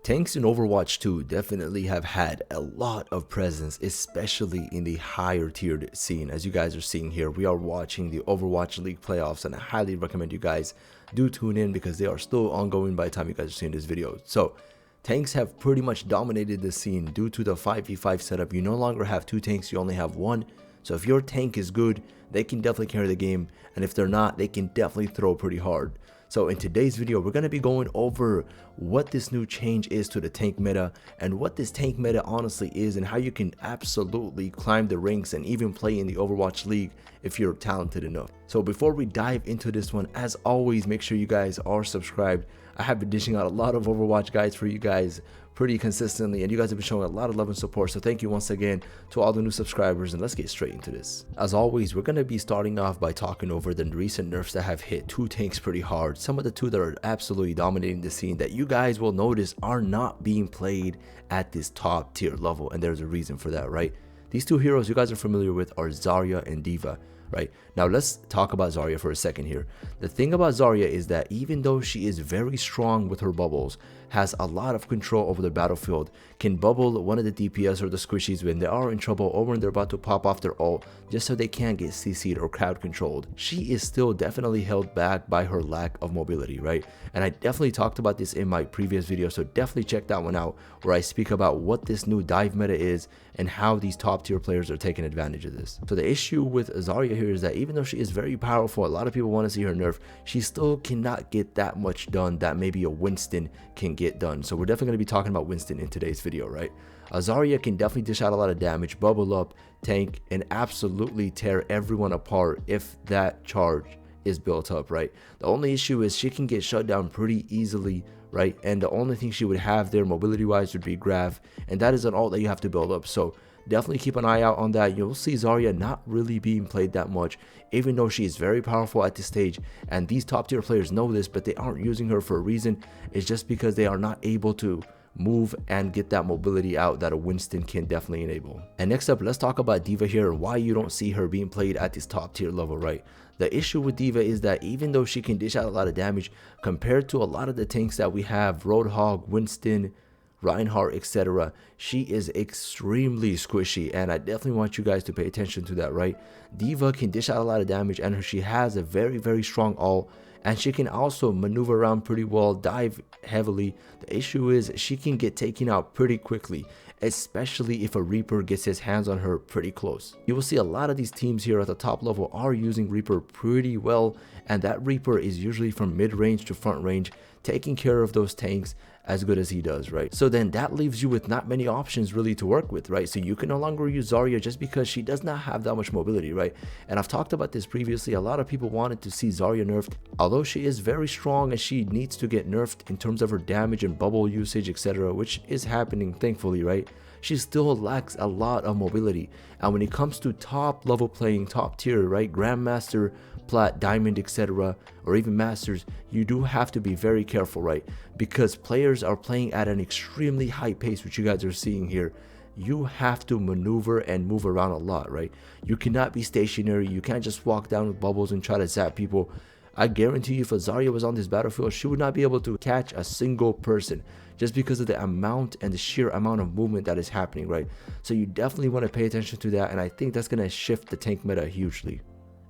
Tanks in Overwatch 2 definitely have had a lot of presence, especially in the higher tiered scene. As you guys are seeing here, we are watching the Overwatch League playoffs, and I highly recommend you guys do tune in because they are still ongoing by the time you guys are seeing this video. So tanks have pretty much dominated the scene due to the 5v5 setup. You no longer have two tanks, you only have one. So if your tank is good, they can definitely carry the game, and if they're not, they can definitely throw pretty hard. So in today's video, we're going to be going over what this new change is to the tank meta and what this tank meta honestly is, and how you can absolutely climb the ranks and even play in the Overwatch League if you're talented enough. So before we dive into this one, as always, make sure you guys are subscribed. I have been dishing out a lot of Overwatch guides for you guys pretty consistently, and you guys have been showing a lot of love and support, so thank you once again to all the new subscribers, and let's get straight into this. As always, we're going to be starting off by talking over the recent nerfs that have hit two tanks pretty hard. Some of the two that are absolutely dominating the scene that you guys will notice are not being played at this top tier level, and there's a reason for that, right? These two heroes you guys are familiar with are Zarya and Diva. Right, now let's talk about Zarya for a second here. The thing about Zarya is that even though she is very strong with her bubbles, has a lot of control over the battlefield, can bubble one of the DPS or the squishies when they are in trouble or when they're about to pop off their ult just so they can't get CC'd or crowd controlled, she is still definitely held back by her lack of mobility, right? And I definitely talked about this in my previous video, so definitely check that one out where I speak about what this new dive meta is and how these top tier players are taking advantage of this. So the issue with Zarya here is that even though she is very powerful, a lot of people want to see her nerf, she still cannot get that much done that maybe a Winston can get done. So we're definitely going to be talking about Winston in today's video, right? Zarya can definitely dish out a lot of damage, bubble up, tank, and absolutely tear everyone apart if that charge is built up, right? The only issue is she can get shut down pretty easily, right? And the only thing she would have there mobility wise would be grav, and that is an ult that you have to build up. So definitely keep an eye out on that. You'll see Zarya not really being played that much, even though she is very powerful at this stage, and these top tier players know this, but they aren't using her for a reason. It's just because they are not able to move and get that mobility out that a Winston can definitely enable. And next up, let's talk about Diva here and why you don't see her being played at this top tier level, right? The issue with Diva is that even though she can dish out a lot of damage compared to a lot of the tanks that we have, Roadhog, Winston, Reinhardt, etc., she is extremely squishy, and I definitely want you guys to pay attention to that, right? Diva can dish out a lot of damage, and she has a very strong ult, and she can also maneuver around pretty well, dive heavily. The issue is she can get taken out pretty quickly, especially if a Reaper gets his hands on her pretty close. You will see a lot of these teams here at the top level are using Reaper pretty well, and that Reaper is usually from mid-range to front range, taking care of those tanks as good as he does, right? So then that leaves you with not many options really to work with, right? So you can no longer use Zarya just because she does not have that much mobility, right? And I've talked about this previously. A lot of people wanted to see Zarya nerfed, although she is very strong and she needs to get nerfed in terms of her damage and bubble usage, etc., which is happening thankfully, right? She still lacks a lot of mobility, and when it comes to top level playing, top tier, right, Grandmaster, Plat, Diamond, etc., or even Masters, you do have to be very careful, right? Because players are playing at an extremely high pace, which you guys are seeing here. You have to maneuver and move around a lot, right? You cannot be stationary. You can't just walk down with bubbles and try to zap people. I guarantee you, if a Zarya was on this battlefield, she would not be able to catch a single person just because of the amount and the sheer amount of movement that is happening, right? So you definitely want to pay attention to that, and I think that's going to shift the tank meta hugely.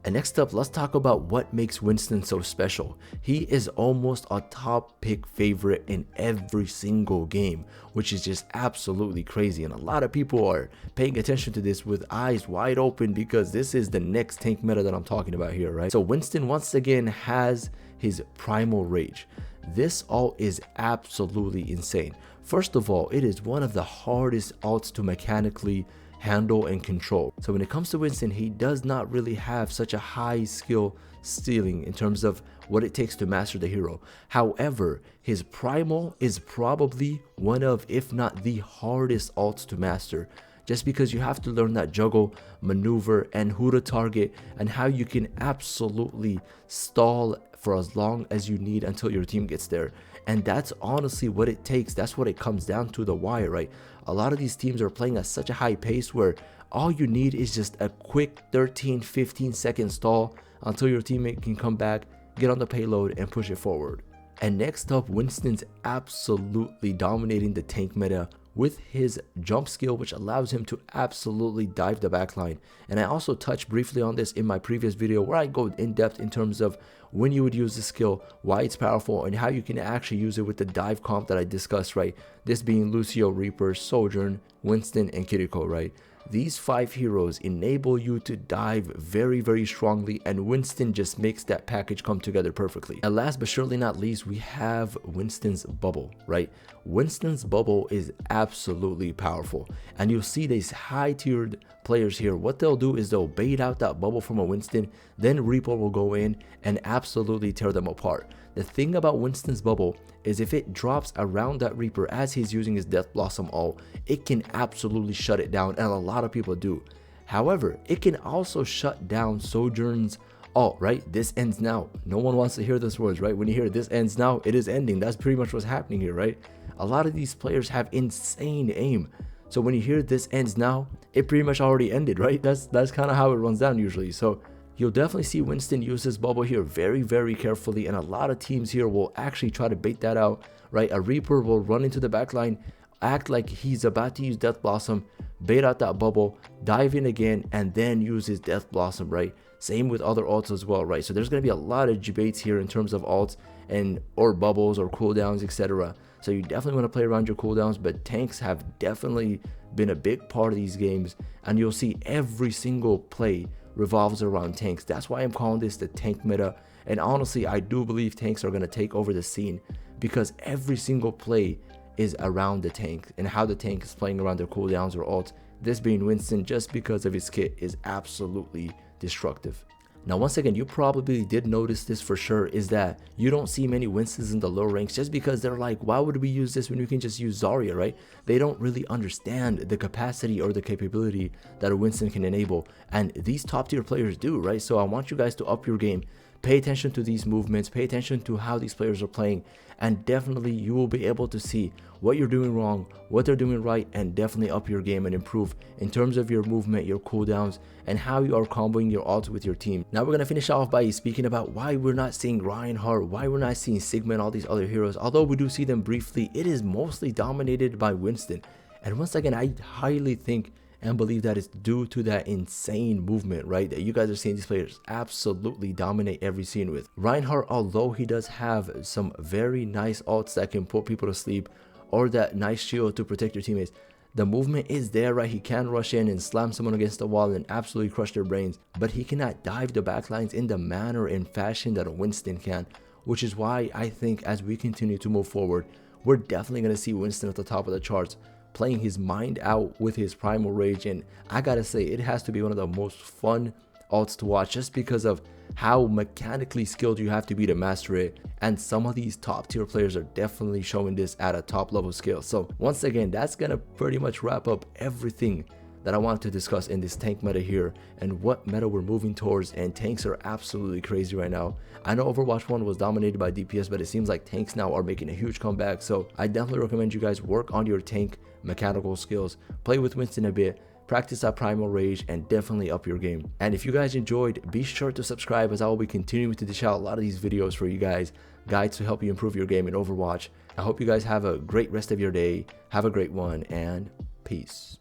And next up, let's talk about what makes Winston so special. He is almost a top pick favorite in every single game, which is just absolutely crazy. And a lot of people are paying attention to this with eyes wide open because this is the next tank meta that I'm talking about here, right? So Winston once again has his Primal Rage. This ult is absolutely insane. First of all, it is one of the hardest ults to mechanically handle and control. So when it comes to Winston, he does not really have such a high skill ceiling in terms of what it takes to master the hero. However, his primal is probably one of, if not the hardest ults to master, just because you have to learn that juggle, maneuver, and who to target, and how you can absolutely stall for as long as you need until your team gets there. And that's honestly what it takes. That's what it comes down to, the wire, right? A lot of these teams are playing at such a high pace where all you need is just a quick 13-15 second stall until your teammate can come back, get on the payload, and push it forward. And next up, Winston's absolutely dominating the tank meta with his jump skill, which allows him to absolutely dive the backline. And I also touched briefly on this in my previous video where I go in depth in terms of when you would use the skill, why it's powerful, and how you can actually use it with the dive comp that I discussed, right? This being Lucio, Reaper, Sojourn, Winston, and Kijugo, right? These 5 heroes enable you to dive very, very strongly, and Winston just makes that package come together perfectly. And last but surely not least, we have Winston's bubble, right? Winston's bubble is absolutely powerful, and you'll see these high-tiered players here. What they'll do is they'll bait out that bubble from a Winston, then Reaper will go in and absolutely tear them apart. The thing about Winston's bubble is if it drops around that Reaper as he's using his Death Blossom ult, it can absolutely shut it down, and a lot of people do. However, it can also shut down Sojourn's ult, right? This ends now. No one wants to hear those words, right? When you hear this ends now, it is ending. That's pretty much what's happening here, right? A lot of these players have insane aim. So when you hear this ends now, it pretty much already ended, right? That's kind of how it runs down usually. So you'll definitely see Winston use his bubble here very, very carefully, and a lot of teams here will actually try to bait that out, right? A Reaper will run into the backline, act like he's about to use Death Blossom, bait out that bubble, dive in again, and then use his Death Blossom, right? Same with other ults as well, right? So there's going to be a lot of debates here in terms of ults and or bubbles or cooldowns, etc. So you definitely want to play around your cooldowns, but tanks have definitely been a big part of these games, and you'll see every single play revolves around tanks. That's why I'm calling this the tank meta, and honestly I do believe tanks are going to take over the scene because every single play is around the tank and how the tank is playing around their cooldowns or ults. This being Winston, just because of his kit, is absolutely destructive. Now once again, you probably did notice this for sure, is that you don't see many Winstons in the low ranks just because they're like, why would we use this when we can just use Zarya, right? They don't really understand the capacity or the capability that a Winston can enable, and these top tier players do, right? So I want you guys to up your game. Pay attention to these movements, pay attention to how these players are playing, and definitely you will be able to see what you're doing wrong, what they're doing right, and definitely up your game and improve in terms of your movement, your cooldowns, and how you are comboing your ults with your team. Now we're going to finish off by speaking about why we're not seeing Reinhardt, why we're not seeing Sigma and all these other heroes. Although we do see them briefly, it is mostly dominated by Winston. And once again, I highly think and believe that it's due to that insane movement, right, that you guys are seeing these players absolutely dominate every scene with. Reinhardt, although he does have some very nice ults that can put people to sleep, or that nice shield to protect your teammates, the movement is there, right? He can rush in and slam someone against the wall and absolutely crush their brains, but he cannot dive the backlines in the manner and fashion that a Winston can, which is why I think as we continue to move forward, we're definitely going to see Winston at the top of the charts, playing his mind out with his primal rage. And I gotta say, it has to be one of the most fun ults to watch just because of how mechanically skilled you have to be to master it, and some of these top tier players are definitely showing this at a top level scale. So once again, that's gonna pretty much wrap up everything that I wanted to discuss in this tank meta here and what meta we're moving towards. And tanks are absolutely crazy right now. I know Overwatch 1 was dominated by DPS, but it seems like tanks now are making a huge comeback. So I definitely recommend you guys work on your tank mechanical skills, play with Winston a bit, practice that primal rage, and definitely up your game. And if you guys enjoyed, be sure to subscribe, as I will be continuing to dish out a lot of these videos for you guys, guides to help you improve your game in Overwatch. I hope you guys have a great rest of your day, have a great one, and peace.